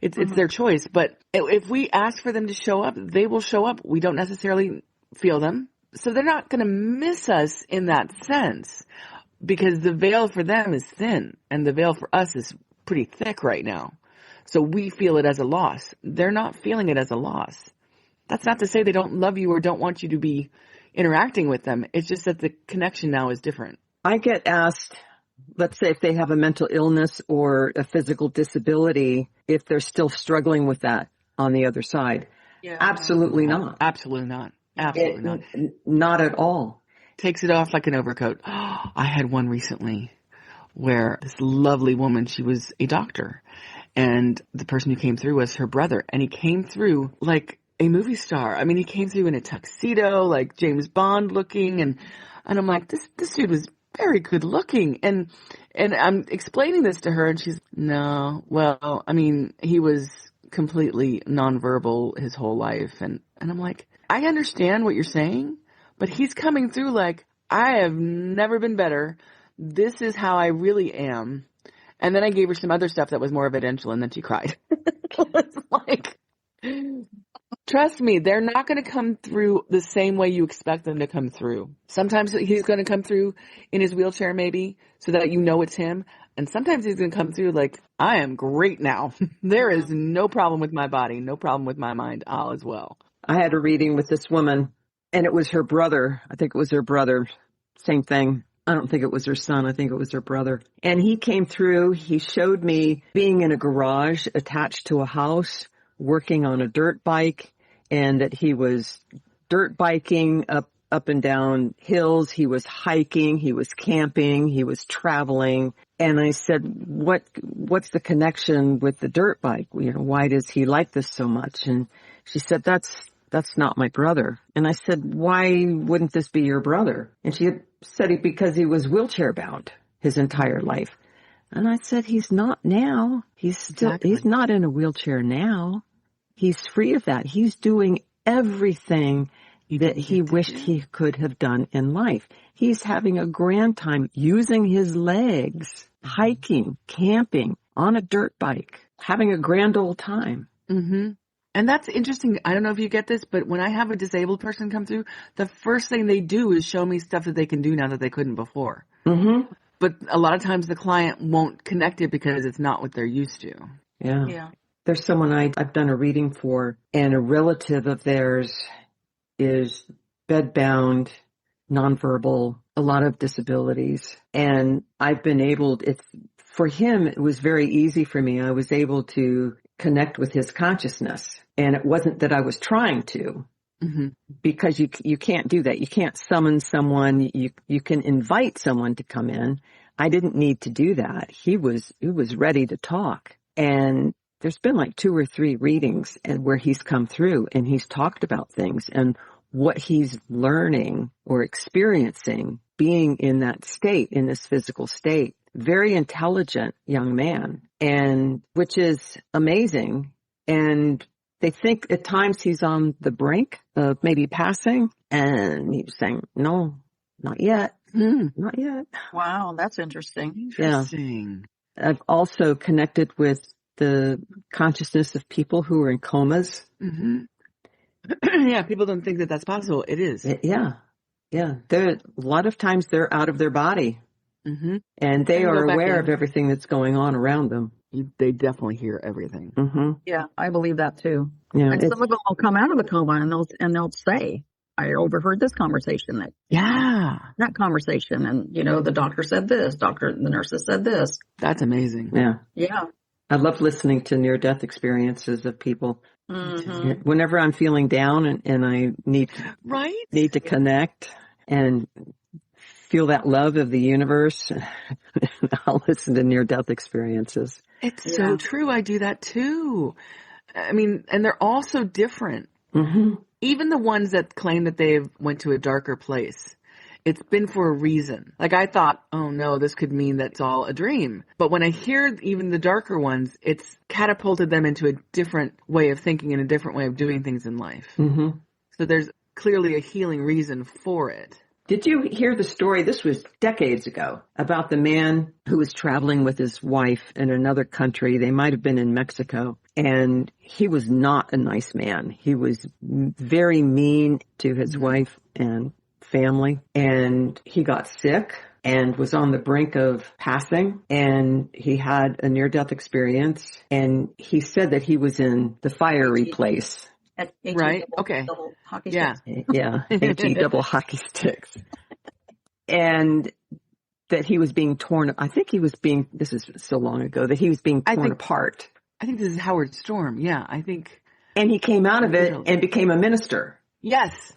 it's their choice. But if we ask for them to show up, they will show up. We don't necessarily feel them. So they're not going to miss us in that sense because the veil for them is thin and the veil for us is pretty thick right now. So we feel it as a loss. They're not feeling it as a loss. That's not to say they don't love you or don't want you to be interacting with them. It's just that the connection now is different. I get asked, let's say if they have a mental illness or a physical disability, if they're still struggling with that on the other side. Yeah. Absolutely not. Absolutely not. Absolutely not. Not at all. Takes it off like an overcoat. I had one recently where this lovely woman, she was a doctor, and the person who came through was her brother, and he came through like a movie star. I mean, he came through in a tuxedo, like James Bond looking, and I'm like, this dude was very good looking, and I'm explaining this to her, and she's, no, well, I mean, he was completely nonverbal his whole life, and I'm like, I understand what you're saying, but he's coming through like, I have never been better. This is how I really am. And then I gave her some other stuff that was more evidential, and then she cried. It's like, trust me, they're not going to come through the same way you expect them to come through. Sometimes he's going to come through in his wheelchair maybe so that you know it's him. And sometimes he's going to come through like, I am great now. There is no problem with my body, no problem with my mind. All is well. I had a reading with this woman, and it was her brother. I think it was her brother. Same thing. I don't think it was her son. I think it was her brother. And he came through. He showed me being in a garage attached to a house, working on a dirt bike, and that he was dirt biking up and down hills. He was hiking. He was camping. He was traveling. And I said, what's the connection with the dirt bike? Why does he like this so much? And she said, that's not my brother. And I said, why wouldn't this be your brother? And she had said it because he was wheelchair bound his entire life. And I said, he's not now. He's not in a wheelchair now. He's free of that. He's doing everything that he wished he could have done in life. He's having a grand time using his legs, hiking, camping, on a dirt bike, having a grand old time. Mm-hmm. And that's interesting. I don't know if you get this, but when I have a disabled person come through, the first thing they do is show me stuff that they can do now that they couldn't before. Mm-hmm. But a lot of times the client won't connect it because it's not what they're used to. Yeah. There's someone I've done a reading for, and a relative of theirs is bedbound, nonverbal, a lot of disabilities. And I've been for him, it was very easy for me. I was able to connect with his consciousness. And it wasn't that I was trying to. because you can't do that. You can't summon someone. You can invite someone to come in. I didn't need to do that. He was ready to talk. And there's been like 2 or 3 readings and where he's come through and he's talked about things and what he's learning or experiencing being in that state, in this physical state. Very intelligent young man, and which is amazing. And they think at times he's on the brink of maybe passing, and he's saying, no, not yet. Not yet. Wow, that's interesting. Interesting. Yeah. I've also connected with the consciousness of people who are in comas. Yeah, people don't think that that's possible. It is. Yeah. A lot of times they're out of their body. And they are aware of everything that's going on around them. They definitely hear everything. Yeah, I believe that too. Yeah, and some of them will come out of the coma and they'll say, I overheard this conversation, that conversation. And, the doctor said this, the nurses said this. That's amazing. Yeah. I love listening to near-death experiences of people. Whenever I'm feeling down and I need to connect and feel that love of the universe, I'll listen to near-death experiences. It's so true. I do that too. I mean, and they're all so different. Even the ones that claim that they went to a darker place, it's been for a reason. Like I thought, oh no, this could mean that's all a dream. But when I hear even the darker ones, it's catapulted them into a different way of thinking and a different way of doing things in life. So there's clearly a healing reason for it. Did you hear the story, this was decades ago, about the man who was traveling with his wife in another country? They might have been in Mexico. And he was not a nice man. He was very mean to his wife and family. And he got sick and was on the brink of passing. And he had a near-death experience. And he said that he was in the fiery place. Right. Okay. Hockey sticks. Yeah. HE double hockey sticks. And that he was being torn. I think he was being, this is so long ago, that he was being torn apart. I think this is Howard Storm. Yeah, I think. And he came out of it and became a minister. Yes.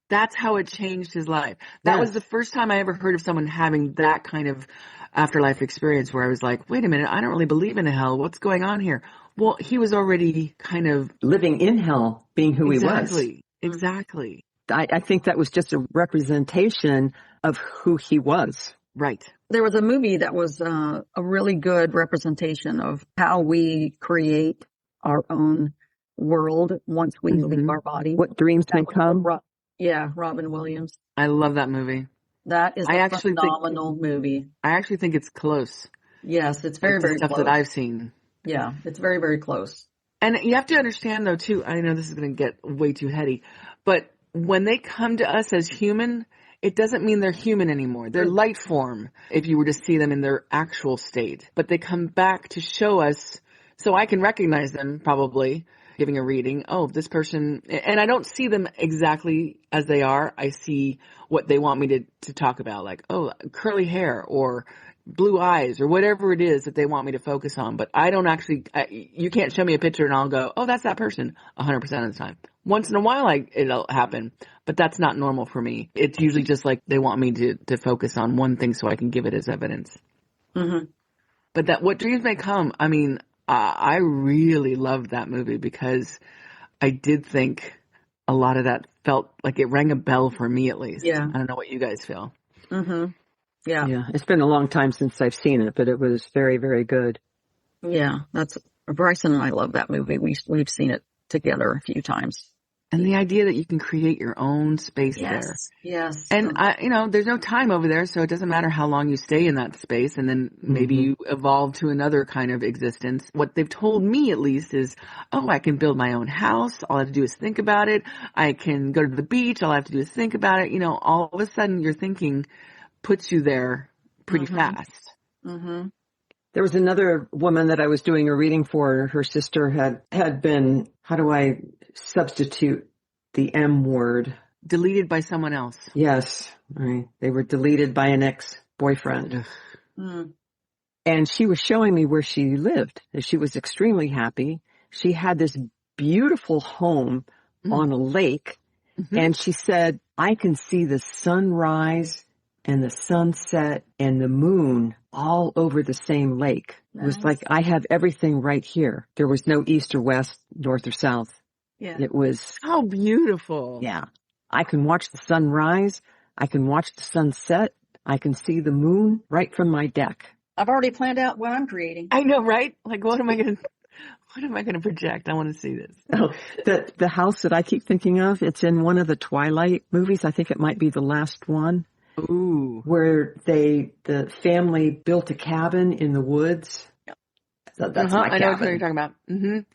That's how it changed his life. That was the first time I ever heard of someone having that kind of afterlife experience where I was like, wait a minute, I don't really believe in a hell. What's going on here? Well, he was already kind of living in hell, being who he was. Exactly. I think that was just a representation of who he was. Right. There was a movie that was a really good representation of how we create our own world once we leave our body. What dreams may come. Robin Williams. I love that movie. That is a phenomenal movie. I actually think it's close. Yes, it's very, very stuff close. that I've seen. Yeah, it's very, very close. And you have to understand, though, too, I know this is going to get way too heady, but when they come to us as human, it doesn't mean they're human anymore. They're light form if you were to see them in their actual state. But they come back to show us, so I can recognize them probably, giving a reading, oh, this person, and I don't see them exactly as they are. I see what they want me to talk about, like, oh, curly hair or blue eyes or whatever it is that they want me to focus on. But I don't actually, you can't show me a picture and I'll go, oh, that's that person 100% of the time. Once in a while, it'll happen, but that's not normal for me. It's usually just like they want me to focus on one thing so I can give it as evidence. But that what dreams may come, I mean, I really loved that movie because I did think a lot of that felt like it rang a bell for me at least. Yeah. I don't know what you guys feel. Yeah. It's been a long time since I've seen it, but it was very, very good. Yeah, that's Bryson and I love that movie. We've seen it together a few times. And the idea that you can create your own space there. Yes. And there's no time over there, so it doesn't matter how long you stay in that space, and then maybe you evolve to another kind of existence. What they've told me, at least, is, oh, I can build my own house. All I have to do is think about it. I can go to the beach. All I have to do is think about it. All of a sudden your thinking puts you there pretty fast. There was another woman that I was doing a reading for. Her sister had been, how do I substitute the M word? Deleted by someone else. Yes. Right. They were deleted by an ex-boyfriend. And she was showing me where she lived. She was extremely happy. She had this beautiful home on a lake. And she said, I can see the sunrise and the sunset and the moon all over the same lake. Nice. It was like, I have everything right here. There was no east or west, north or south. Yeah. It was. How beautiful. Yeah. I can watch the sun rise. I can watch the sun set. I can see the moon right from my deck. I've already planned out what I'm creating. I know, right? Like, what am I going to project? I want to see this. Oh, the house that I keep thinking of, it's in one of the Twilight movies. I think it might be the last one. Ooh. Where the family built a cabin in the woods. Yep. So that's my cabin. I know what you're talking about.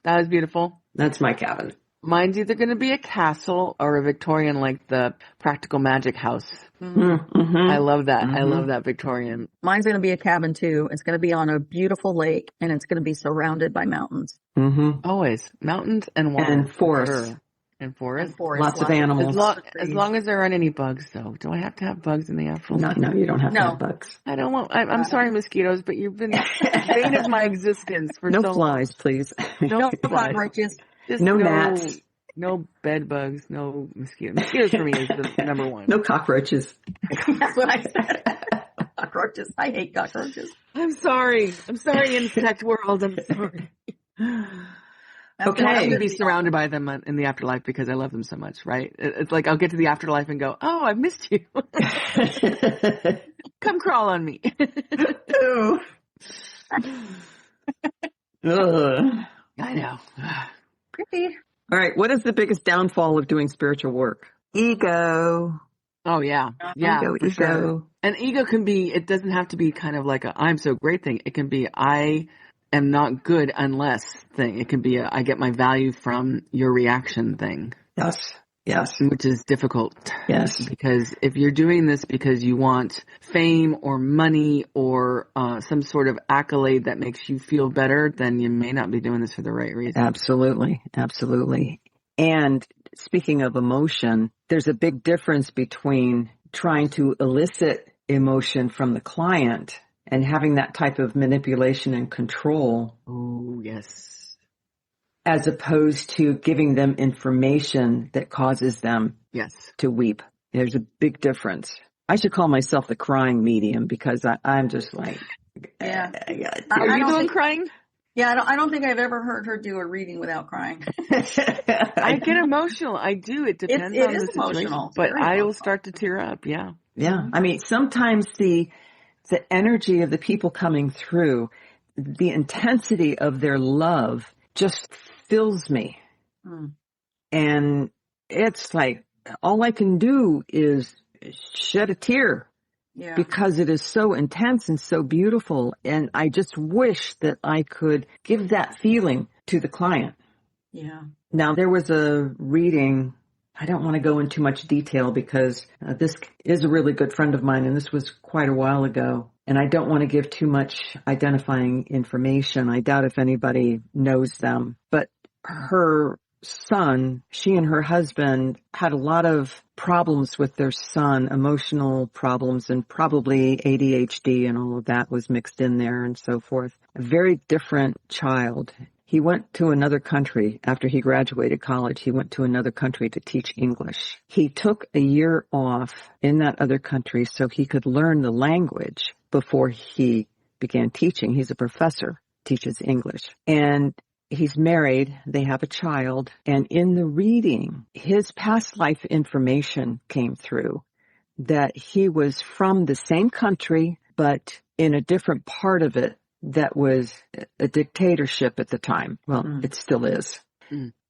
That was beautiful. That's my cabin. Mine's either going to be a castle or a Victorian, like the Practical Magic house. I love that. I love that Victorian. Mine's going to be a cabin too. It's going to be on a beautiful lake, and it's going to be surrounded by mountains. Always mountains and water and forests. Sure. And forests. Lots of animals. As long as there aren't any bugs, though. Do I have to have bugs in the afterlife? No, you don't have to have bugs. I don't want. I'm sorry, mosquitoes, but you've been the bane of my existence for so long. No flies, please. No cockroaches. No gnats. No bed bugs. No mosquitoes. Mosquitoes for me is the number one. No cockroaches. That's what I said. Cockroaches. I hate cockroaches. I'm sorry, insect world. I'm sorry. Okay. I'm going to be surrounded by them in the afterlife because I love them so much, right? It's like I'll get to the afterlife and go, oh, I've missed you. Come crawl on me. I know. Creepy. All right. What is the biggest downfall of doing spiritual work? Ego. Oh, yeah. Yeah. Ego. Sure. And ego can be, it doesn't have to be kind of like a I'm so great thing. It can be I am not good unless thing. It can be I get my value from your reaction thing. Yes. Which is difficult. Yes. Because if you're doing this because you want fame or money or some sort of accolade that makes you feel better, then you may not be doing this for the right reason. Absolutely. And speaking of emotion, there's a big difference between trying to elicit emotion from the client and having that type of manipulation and control. Oh, yes. As opposed to giving them information that causes them to weep. There's a big difference. I should call myself the crying medium because I'm just like... Yeah. Are you doing crying? Yeah, I don't think I've ever heard her do a reading without crying. I get emotional. I do. It depends on the situation. Emotional. But I will start to tear up, yeah. Yeah. I mean, sometimes the energy of the people coming through, the intensity of their love just fills me. And it's like, all I can do is shed a tear because it is so intense and so beautiful. And I just wish that I could give that feeling to the client. Yeah. Now, there was a reading. I don't want to go into much detail because this is a really good friend of mine, and this was quite a while ago. And I don't want to give too much identifying information. I doubt if anybody knows them. But her son, she and her husband had a lot of problems with their son, emotional problems, and probably ADHD and all of that was mixed in there and so forth. A very different child. He went to another country after he graduated college. He went to another country to teach English. He took a year off in that other country so he could learn the language before he began teaching. He's a professor, teaches English. And he's married. They have a child. And in the reading, his past life information came through that he was from the same country, but in a different part of it that was a dictatorship at the time. Well, it still is.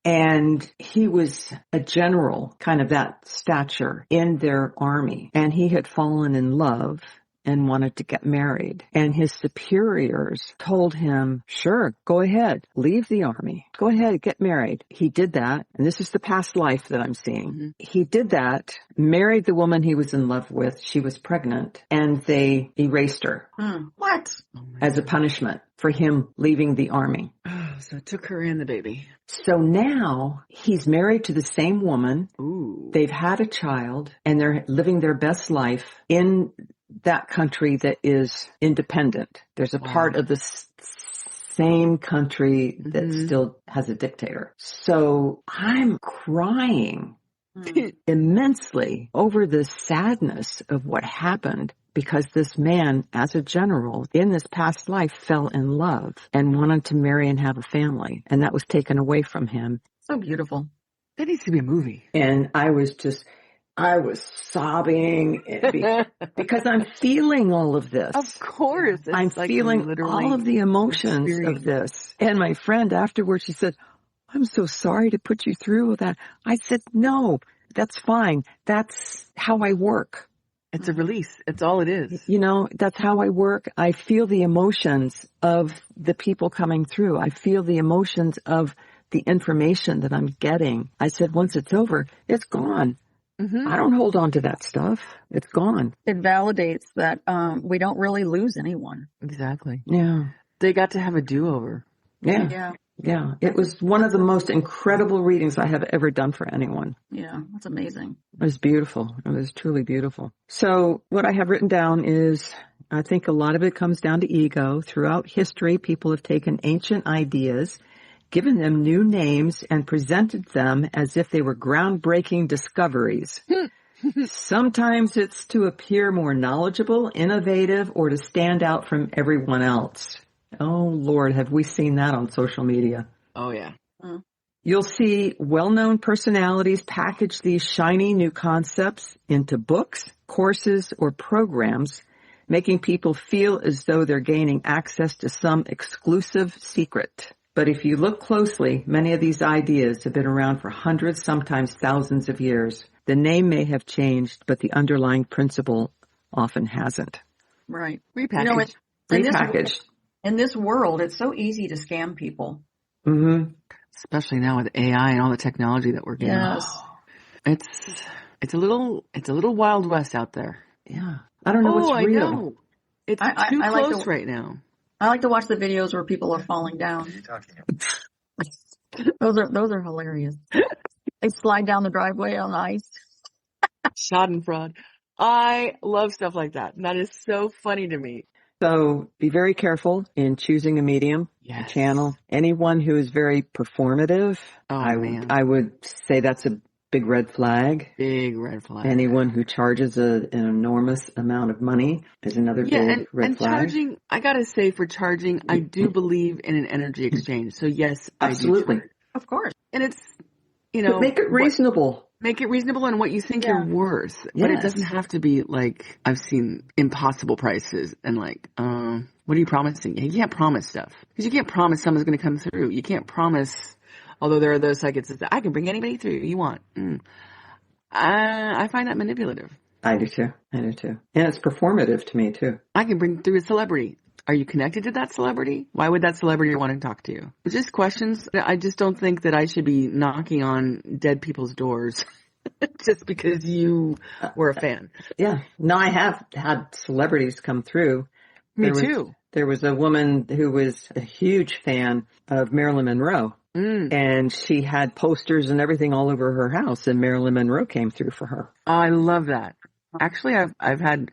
And he was a general, kind of that stature in their army. And he had fallen in love and wanted to get married. And his superiors told him, sure, go ahead, leave the army. Go ahead, get married. He did that. And this is the past life that I'm seeing. He did that, married the woman he was in love with. She was pregnant, and they erased her. What? As a punishment for him leaving the army. Oh, so it took her and the baby. So now he's married to the same woman. Ooh. They've had a child, and they're living their best life in that country that is independent. There's a part of the same country that still has a dictator. So I'm crying immensely over the sadness of what happened, because this man, as a general, in this past life, fell in love and wanted to marry and have a family. And that was taken away from him. So beautiful. That needs to be a movie. And I was sobbing because I'm feeling all of this. Of course. I'm feeling all of the emotions of this. And my friend afterwards, she said, I'm so sorry to put you through that. I said, no, that's fine. That's how I work. It's a release. It's all it is. You know, that's how I work. I feel the emotions of the people coming through. I feel the emotions of the information that I'm getting. I said, once it's over, it's gone. Mm-hmm. I don't hold on to that stuff. It's gone. It validates that we don't really lose anyone. Exactly. Yeah. They got to have a do-over. Yeah. Yeah. Yeah. It was one of the most incredible readings I have ever done for anyone. Yeah. That's amazing. It was beautiful. It was truly beautiful. So what I have written down is, I think a lot of it comes down to ego. Throughout history, people have taken ancient ideas, given them new names, and presented them as if they were groundbreaking discoveries. Sometimes it's to appear more knowledgeable, innovative, or to stand out from everyone else. Oh, Lord, have we seen that on social media? Oh, yeah. You'll see well-known personalities package these shiny new concepts into books, courses, or programs, making people feel as though they're gaining access to some exclusive secret. But if you look closely, many of these ideas have been around for hundreds, sometimes thousands of years. The name may have changed, but the underlying principle often hasn't. Right. Repackaged. Repackaged. In this world, it's so easy to scam people. Mm-hmm. Especially now with AI and all the technology that we're getting. Yes. It's a little Wild West out there. Yeah. I don't know what's real. I know. It's too close right now. I like to watch the videos where people are falling down. Those are hilarious. They slide down the driveway on ice. Schadenfreude. I love stuff like that. That is so funny to me. So be very careful in choosing a medium, a channel. Anyone who is very performative, I would say that's a big red flag. Big red flag. Anyone who charges an enormous amount of money is another big red flag. And charging, I gotta say, for charging, I do believe in an energy exchange. So yes, absolutely. I do charge. Of course. And it's, but make it reasonable. Make it reasonable in what you think you're worth. Yes. But it doesn't have to be like, I've seen impossible prices and like, what are you promising? You can't promise stuff. Because you can't promise someone's going to come through. You can't promise, although there are those psychics that say, I can bring anybody through you want. I find that manipulative. I do too. And it's performative to me too. I can bring through a celebrity. Are you connected to that celebrity? Why would that celebrity want to talk to you? It's just questions. I just don't think that I should be knocking on dead people's doors just because you were a fan. Yeah. No, I have had celebrities come through. Me too. There was a woman who was a huge fan of Marilyn Monroe. And she had posters and everything all over her house, and Marilyn Monroe came through for her. I love that. Actually, I've had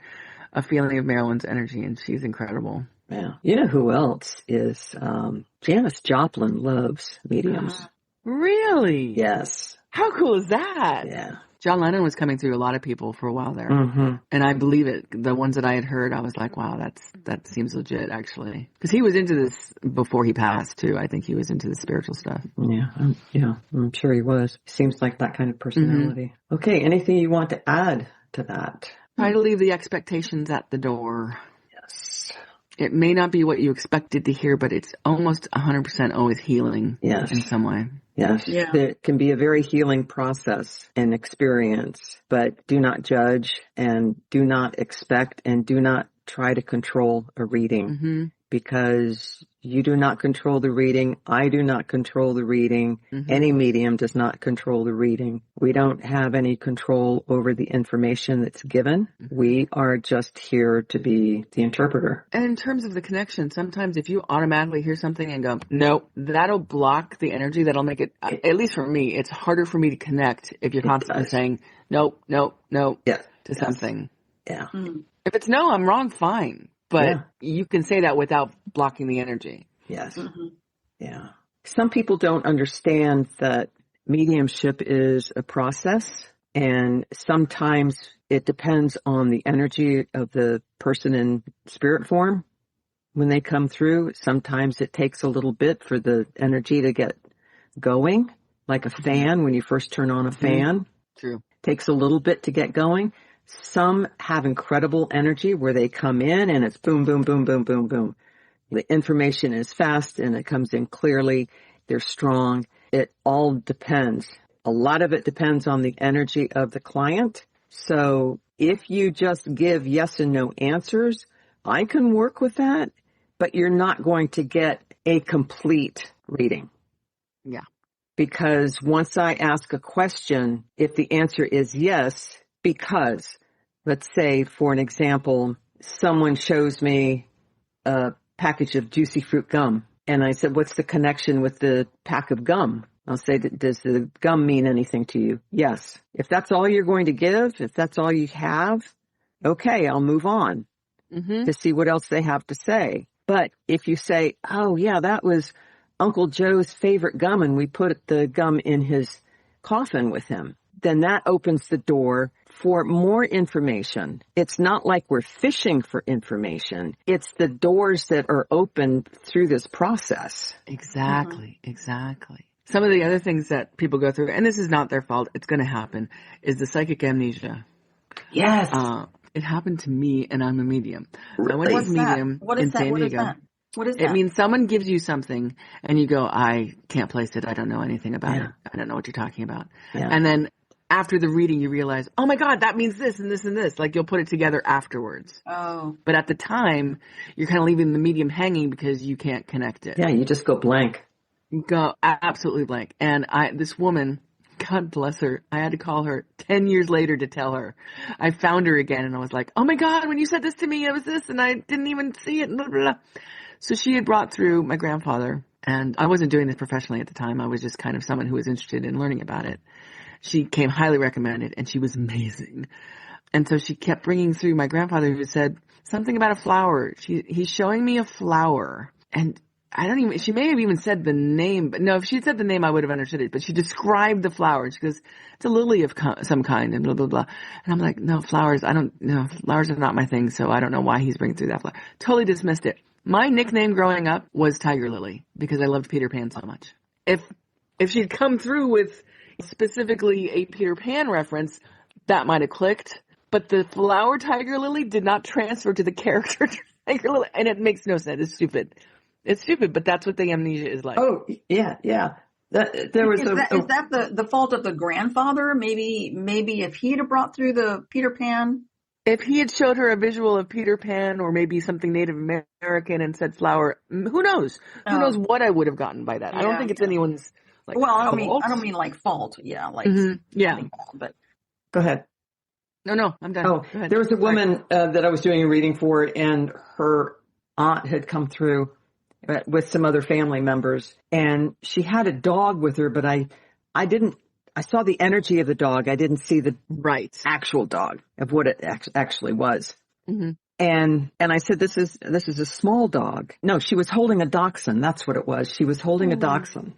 a feeling of Marilyn's energy, and she's incredible. Yeah. You know who else is, Janis Joplin loves mediums. Really? Yes. How cool is that? Yeah. John Lennon was coming through a lot of people for a while there. Mm-hmm. And I believe it. The ones that I had heard, I was like, wow, that seems legit, actually. Because he was into this before he passed, too. I think he was into the spiritual stuff. Yeah, I'm sure he was. Seems like that kind of personality. Mm-hmm. Okay, anything you want to add to that? Try to leave the expectations at the door. Yes. It may not be what you expected to hear, but it's almost 100% always healing in some way. Yes. Yeah. It can be a very healing process and experience, but do not judge and do not expect and do not try to control a reading because you do not control the reading. I do not control the reading. Any medium does not control the reading. We don't have any control over the information that's given. We are just here to be the interpreter. And in terms of the connection, sometimes if you automatically hear something and go, nope, that'll block the energy. That'll make it, at least for me, it's harder for me to connect if you're constantly saying, nope, to something. Yeah. If it's no, I'm wrong, fine. But you can say that without blocking the energy. Yes. Yeah. Some people don't understand that mediumship is a process And sometimes it depends on the energy of the person in spirit form when they come through. Sometimes it takes a little bit for the energy to get going, like a fan when you first turn on a fan. True. Takes a little bit to get going. Some have incredible energy where they come in and it's boom, boom, boom, boom, boom, boom. The information is fast and it comes in clearly. They're strong. It all depends. A lot of it depends on the energy of the client. So if you just give yes and no answers, I can work with that, but you're not going to get a complete reading. Yeah. Because once I ask a question, if the answer is yes, because, let's say, for an example, someone shows me a package of juicy fruit gum, and I said, what's the connection with the pack of gum? I'll say, does the gum mean anything to you? Yes. If that's all you're going to give, if that's all you have, okay, I'll move on to see what else they have to say. But if you say, oh yeah, that was Uncle Joe's favorite gum and we put the gum in his coffin with him, then that opens the door for more information. It's not like we're fishing for information. It's the doors that are open through this process. Exactly. Exactly. Some of the other things that people go through, and this is not their fault, it's going to happen, is the psychic amnesia. Yes. It happened to me, and I'm a medium. So I went to a medium in San Diego. What is that? It means someone gives you something, and you go, I can't place it. I don't know anything about it. I don't know what you're talking about. Yeah. And then after the reading, you realize, oh my God, that means this and this and this. Like you'll put it together afterwards. Oh. But at the time, you're kind of leaving the medium hanging because you can't connect it. Yeah, you just go blank. Go absolutely blank. And this woman, God bless her, I had to call her 10 years later to tell her. I found her again and I was like, oh my God, when you said this to me, it was this and I didn't even see it. Blah, blah, blah. So she had brought through my grandfather, and I wasn't doing this professionally at the time. I was just kind of someone who was interested in learning about it. She came highly recommended and she was amazing. And so she kept bringing through my grandfather who said something about a flower. He's showing me a flower, and she may have even said the name, but no, if she had said the name, I would have understood it. But she described the flower. She goes, it's a lily of some kind and blah, blah, blah. And I'm like, no, flowers are not my thing. So I don't know why he's bringing through that flower. Totally dismissed it. My nickname growing up was Tiger Lily because I loved Peter Pan so much. If she'd come through with specifically a Peter Pan reference, that might have clicked. But the flower Tiger Lily did not transfer to the character Tiger Lily. And it makes no sense. It's stupid. It's stupid, but that's what the amnesia is like. Oh, yeah, yeah. Is that the fault of the grandfather? Maybe if he had brought through the Peter Pan. If he had showed her a visual of Peter Pan or maybe something Native American and said flower, who knows? Who knows what I would have gotten by that? I don't think it's anyone's like. Well, I don't mean like fault. Yeah, like yeah. But go ahead. No, I'm done. Oh, there was a woman that I was doing a reading for, and her aunt had come through with some other family members, and she had a dog with her, but I saw the energy of the dog. I didn't see the actual dog of what it actually was. Mm-hmm. And I said, this is a small dog. No, she was holding a dachshund. That's what it was. She was holding a dachshund.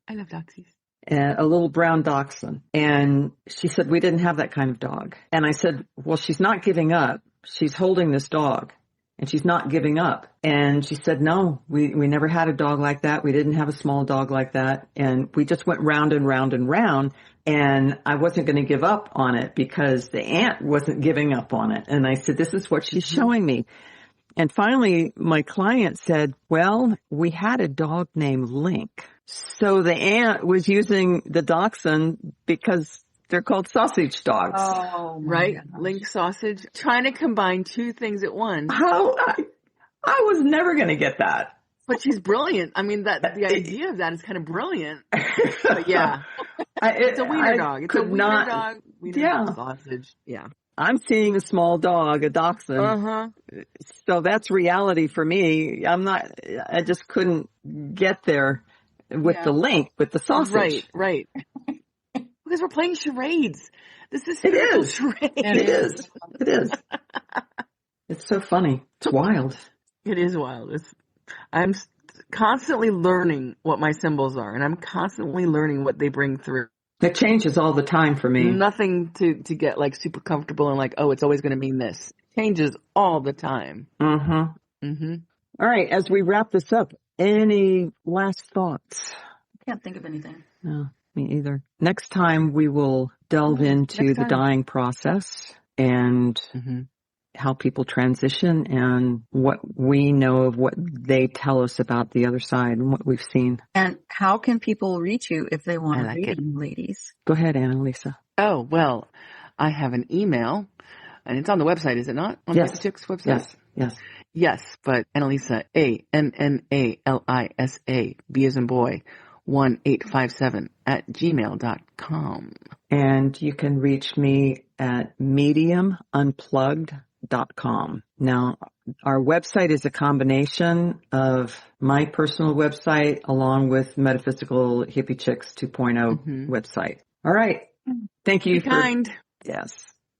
I love dachshunds. A little brown dachshund. And she said, we didn't have that kind of dog. And I said, well, she's not giving up. She's holding this dog. And she's not giving up. And she said, no, we never had a dog like that. We didn't have a small dog like that. And we just went round and round and round. And I wasn't going to give up on it because the aunt wasn't giving up on it. And I said, this is what she's showing me. And finally, my client said, well, we had a dog named Link. So the aunt was using the dachshund because they're called sausage dogs. Oh, right? Goodness. Link sausage. Trying to combine two things at once. How? I was never going to get that. But she's brilliant. I mean, the idea of that is kind of brilliant. But yeah. It's a wiener dog. It's a wiener dog. Wiener sausage. Yeah. I'm seeing a small dog, a dachshund. Uh-huh. So that's reality for me. I just couldn't get there with the link, with the sausage. Right. Because we're playing charades. This is charades. It is. It's so funny. It's wild. It is wild. I'm constantly learning what my symbols are, and I'm constantly learning what they bring through. It changes all the time for me. Nothing to get like super comfortable and like, oh, it's always going to mean this. Changes all the time. All right. As we wrap this up, any last thoughts? I can't think of anything. No, me either. Next time we will delve into the dying process and how people transition and what we know of what they tell us about the other side and what we've seen. And how can people reach you if they want to like read it. ladies? Go ahead, Annalisa. Oh, well, I have an email, and it's on the website, is it not? On Yes. the Chicks website? Yes. Yes, but Annalisa, ANNALISA, B as in boy, 1857 @gmail.com. And you can reach me at mediumunplugged.com. Now, our website is a combination of my personal website along with Metaphysical Hippie Chicks 2.0 website. All right. Thank you. Be kind. Yes.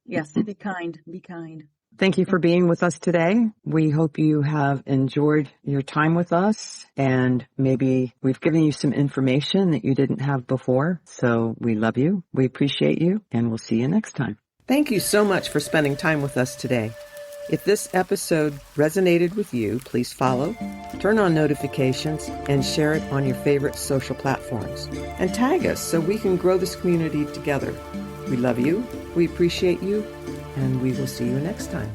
Yes, be kind. Be kind. Thank you for being with us today. We hope you have enjoyed your time with us, and maybe we've given you some information that you didn't have before. So we love you. We appreciate you, and we'll see you next time. Thank you so much for spending time with us today. If this episode resonated with you, please follow, turn on notifications, and share it on your favorite social platforms. And tag us so we can grow this community together. We love you, we appreciate you, and we will see you next time.